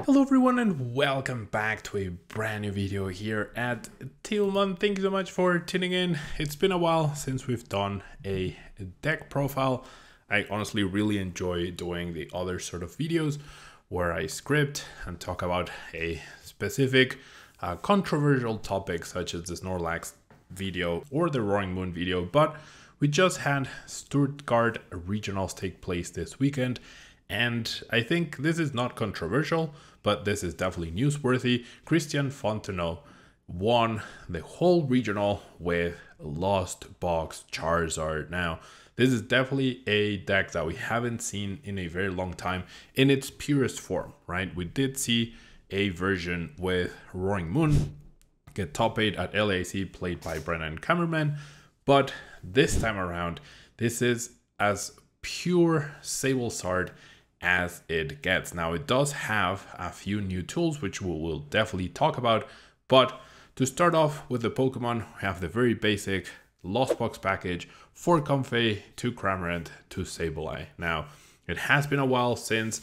Hello everyone and welcome back to a brand new video here at tablemon. Thank you so much for tuning in. It's been a while since we've done a deck profile. I honestly really enjoy doing the other sort of videos where I script and talk about a specific controversial topic such as the Snorlax video or the Roaring Moon video, but we just had Stuttgart regionals take place this weekend. And I think this is not controversial, but this is definitely newsworthy. Christian Fontenot won the whole regional with Lost Box Charizard. Now, this is definitely a deck that we haven't seen in a very long time in its purest form, right? We did see a version with Roaring Moon get top 8 at LAC played by Brennan Cameraman, but this time around, this is as pure SABLEZARD as it gets. Now it does have a few new tools which we will definitely talk about, but to start off with the Pokemon, we have the very basic Lost Box package, 4 Comfey, 2 Cramorant, 2 Sableye. Now it has been a while since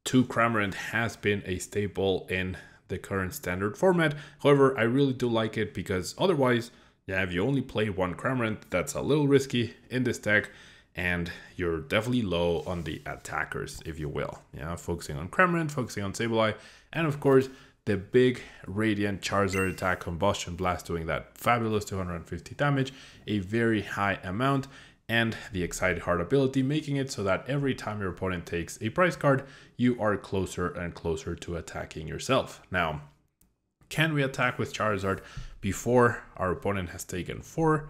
2 Cramorant has been a staple in the current standard format. However, I really do like it because otherwise, yeah, if you only play 1 Cramorant, that's a little risky in this deck. And you're definitely low on the attackers, if you will. Yeah, focusing on Cramorant, focusing on Sableye, and of course, the big Radiant Charizard attack, Combustion Blast, doing that fabulous 250 damage, a very high amount, and the Excited Heart ability, making it so that every time your opponent takes a prize card, you are closer and closer to attacking yourself. Now, can we attack with Charizard before our opponent has taken 4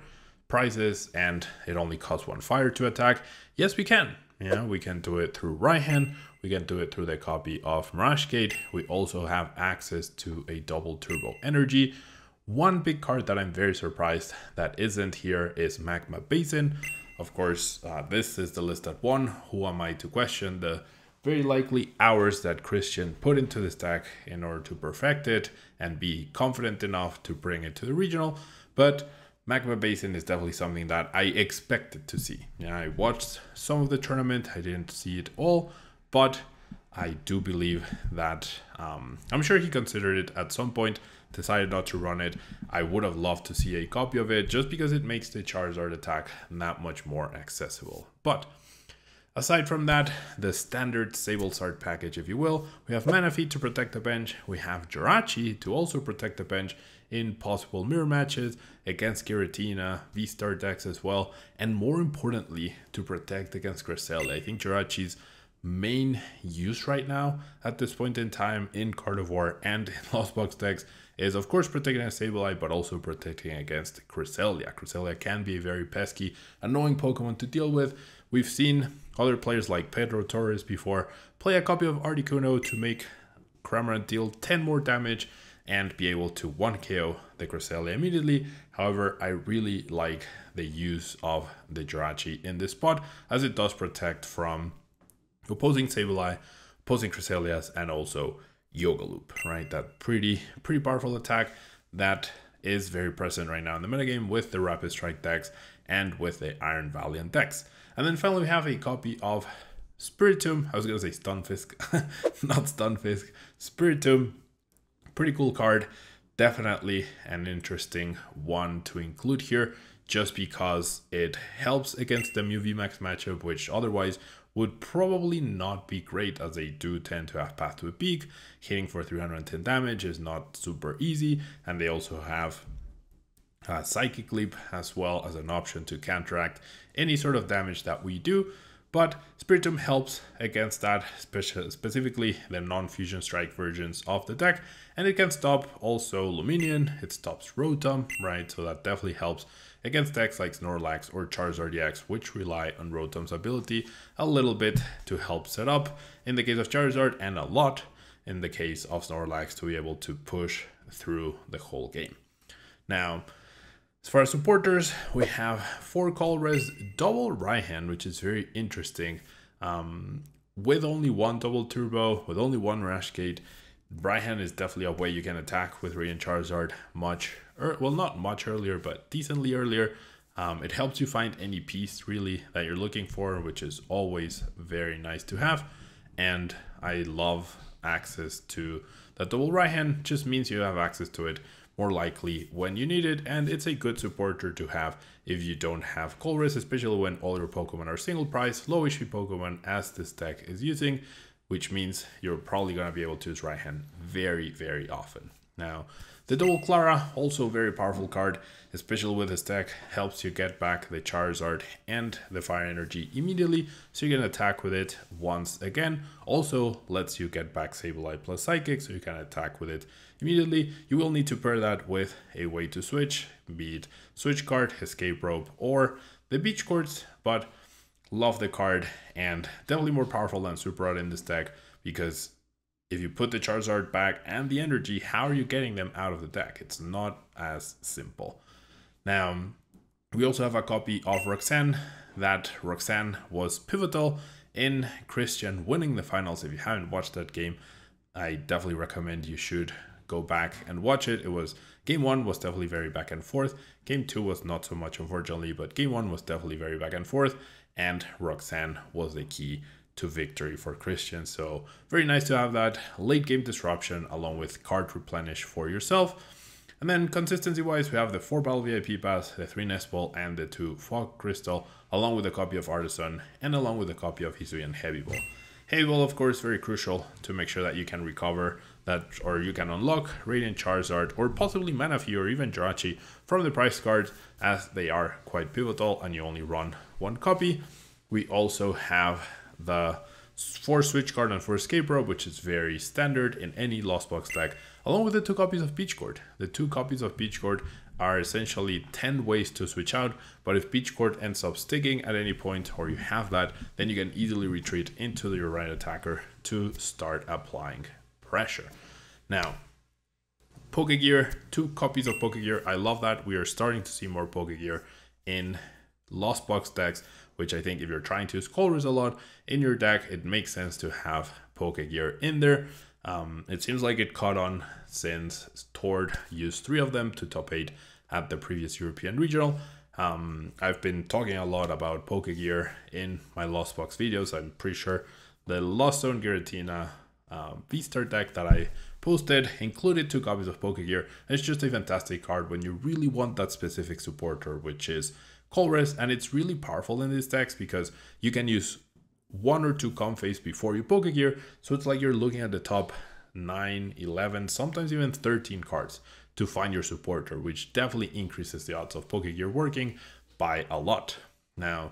prizes and it only costs 1 fire to attack? Yes, we can. Yeah, we can do it through Raihan. We can do it through the copy of Mirage Gate. We also have access to a double turbo energy. One big card that I'm very surprised that isn't here is Magma Basin. Of course, this is the list at 1. Who am I to question the very likely hours that Christian put into this deck in order to perfect it and be confident enough to bring it to the regional? But Magma Basin is definitely something that I expected to see. Yeah, I watched some of the tournament, I didn't see it all, but I do believe that I'm sure he considered it at some point, decided not to run it. I would have loved to see a copy of it just because it makes the Charizard attack that much more accessible. But aside from that, the standard SABLEZARD package, if you will, we have Manaphy to protect the bench, we have Jirachi to also protect the bench in possible mirror matches against Giratina, V-Star decks as well, and more importantly, to protect against Cresselia. I think Jirachi's main use right now at this point in time in Carnivore and in Lost Box decks is of course protecting against Sableye, but also protecting against Cresselia. Cresselia can be a very pesky, annoying Pokemon to deal with. We've seen other players like Pedro Torres before play a copy of Articuno to make Cramorant deal 10 more damage and be able to 1-KO the Cresselia immediately. However, I really like the use of the Jirachi in this spot, as it does protect from opposing Sableye, opposing Cresselias, and also Yoga Loop, right? That pretty powerful attack that is very present right now in the metagame with the Rapid Strike decks and with the Iron Valiant decks. And then finally, we have a copy of Spiritomb. I was going to say Stunfisk, not Stunfisk. Spiritomb. Pretty cool card, definitely an interesting one to include here just because it helps against the Mew VMAX matchup, which otherwise would probably not be great, as they do tend to have Path to a Peak. Hitting for 310 damage is not super easy, and they also have Psychic Leap as well as an option to counteract any sort of damage that we do. But Spiritomb helps against that, specifically the non-Fusion Strike versions of the deck. And it can stop also Luminion, it stops Rotom, right? So that definitely helps against decks like Snorlax or Charizard EX, which rely on Rotom's ability a little bit to help set up in the case of Charizard, and a lot in the case of Snorlax to be able to push through the whole game. Now, as far as supporters, we have 4 Colress, double Raihan, which is very interesting. With only 1 double turbo, with only 1 Rash Gate, Raihan is definitely a way you can attack with Radiant Charizard well, not much earlier, but decently earlier. It helps you find any piece really that you're looking for, which is always very nice to have. And I love access to the double right hand, just means you have access to it more likely when you need it, and it's a good supporter to have if you don't have Colress, especially when all your Pokemon are single price, low HP Pokemon as this deck is using, which means you're probably going to be able to use right hand very, very often. Now, the double Clara, also a very powerful card, especially with this deck, helps you get back the Charizard and the Fire Energy immediately, so you can attack with it once again. Also lets you get back Sableye plus Psychic, so you can attack with it immediately. You will need to pair that with a way to switch, be it Switch Card, Escape Rope, or the Beach Courts, but love the card and definitely more powerful than Super Rod in this deck, because if you put the Charizard back and the energy, how are you getting them out of the deck? It's not as simple. Now, we also have a copy of Roxanne. That Roxanne was pivotal in Christian winning the finals. If you haven't watched that game, I definitely recommend you should go back and watch it. It was game 1 was definitely very back and forth. Game 2 was not so much, unfortunately, but game 1 was definitely very back and forth, and Roxanne was the key to victory for Christian. So very nice to have that late game disruption along with card replenish for yourself. And then consistency wise, we have the 4 Battle VIP Pass, the 3 Nest Ball, and the 2 Fog Crystal, along with a copy of Artisan and along with a copy of Hisuian Heavy Ball. Heavy Ball, of course, very crucial to make sure that you can recover that, or you can unlock Radiant Charizard or possibly Manaphy or even Jirachi from the prize cards, as they are quite pivotal and you only run 1 copy. We also have the 4 Switch Card and 4 Escape Rope, which is very standard in any Lost Box deck, along with the 2 copies of Beach Court. The 2 copies of Beach Court are essentially 10 ways to switch out, but if Beach Court ends up sticking at any point, or you have that, then you can easily retreat into your right attacker to start applying pressure. Now, Pokegear, 2 copies of Pokegear. I love that. We are starting to see more Pokegear in Lost Box decks, which I think if you're trying to use Colress a lot in your deck, it makes sense to have Pokegear in there. It seems like it caught on since Tord used 3 of them to top 8 at the previous European Regional. I've been talking a lot about Pokegear in my Lost Box videos. I'm pretty sure the Lost Zone Giratina V-Star deck that I posted included 2 copies of Pokegear. It's just a fantastic card when you really want that specific supporter, which is Colress, and it's really powerful in these decks because you can use 1 or 2 Comphase before you Pokegear, so it's like you're looking at the top 9, 11, sometimes even 13 cards to find your supporter, which definitely increases the odds of Pokegear working by a lot. Now,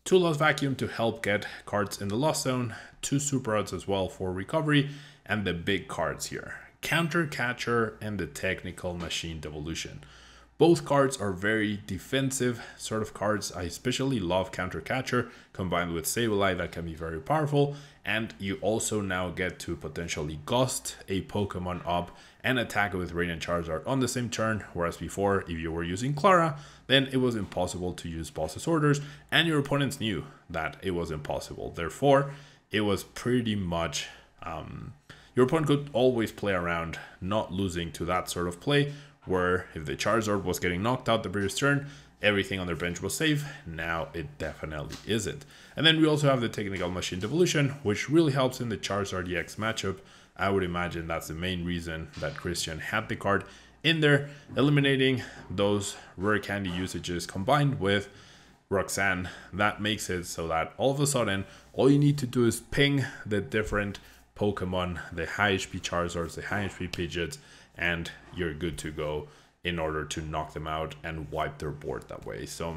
2 Lost Vacuum to help get cards in the Lost Zone, 2 Super Rods as well for recovery, and the big cards here, Counter Catcher and the Technical Machine Devolution. Both cards are very defensive sort of cards. I especially love Counter Catcher combined with Sableye, that can be very powerful. And you also now get to potentially ghost a Pokemon up and attack it with Radiant Charizard on the same turn. Whereas before, if you were using Clara, then it was impossible to use Boss's Orders, and your opponents knew that it was impossible. Therefore, it was pretty much your opponent could always play around not losing to that sort of play, where if the Charizard was getting knocked out the previous turn, everything on their bench was safe. Now it definitely isn't. And then we also have the Technical Machine Devolution, which really helps in the Charizard EX matchup. I would imagine that's the main reason that Christian had the card in there, eliminating those rare candy usages combined with Roxanne. That makes it so that all of a sudden, all you need to do is ping the different Pokemon, the high HP Charizards, the high HP Pidgeots, and you're good to go in order to knock them out and wipe their board that way. So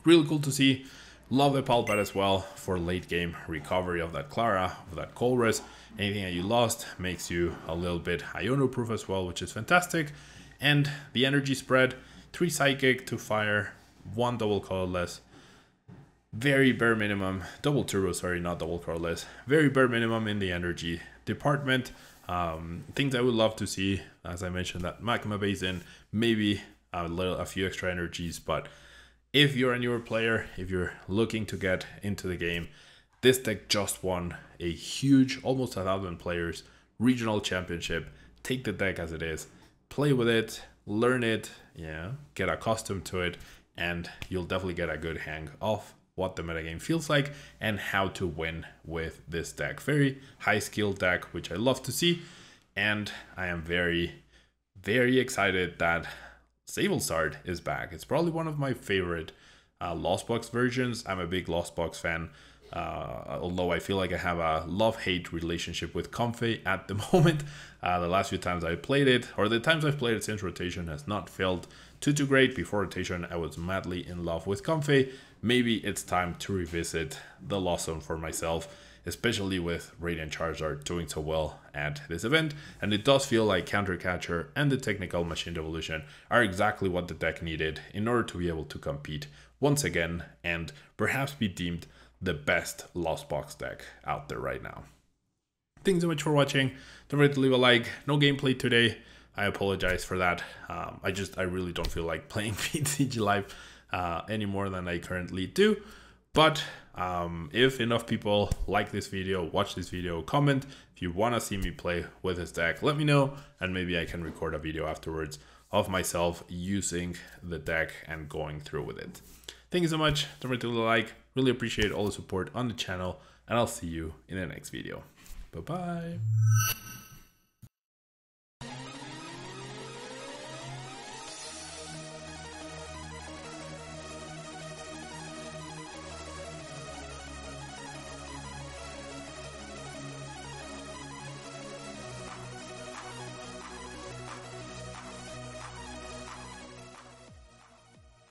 really cool to see. Love the Palpad as well for late game recovery of that Clara, of that Colress. Anything that you lost makes you a little bit Iono proof as well, which is fantastic. And the energy spread, 3 Psychic, 2 Fire, 1 double colorless. Very bare minimum, double turbo, sorry, not double colorless. Very bare minimum in the energy department. Things I would love to see, as I mentioned, that Magma Basin, maybe a few extra energies, but if you're a newer player, if you're looking to get into the game, this deck just won a huge, almost 1,000 players, regional championship. Take the deck as it is, play with it, learn it, yeah, get accustomed to it, and you'll definitely get a good hang of what the metagame feels like and how to win with this deck. Very high skill deck, which I love to see. And I am very, very excited that SABLEZARD is back. It's probably one of my favorite Lost Box versions. I'm a big Lost Box fan, although I feel like I have a love-hate relationship with Comfey at the moment. The last few times I played it, or the times I've played it since rotation, has not felt too great. Before rotation, I was madly in love with Comfey. Maybe it's time to revisit the Lost Zone for myself, especially with Radiant Charizard doing so well at this event. And it does feel like Counter Catcher and the Technical Machine Evolution are exactly what the deck needed in order to be able to compete once again and perhaps be deemed the best Lost Box deck out there right now. Thanks so much for watching. Don't forget to leave a like. No gameplay today. I apologize for that. I really don't feel like playing PTG Live any more than I currently do. But if enough people like this video, watch this video, comment. If you want to see me play with this deck, let me know, and maybe I can record a video afterwards of myself using the deck and going through with it. Thank you so much. Don't forget to leave a like. Really appreciate all the support on the channel, and I'll see you in the next video. Bye-bye.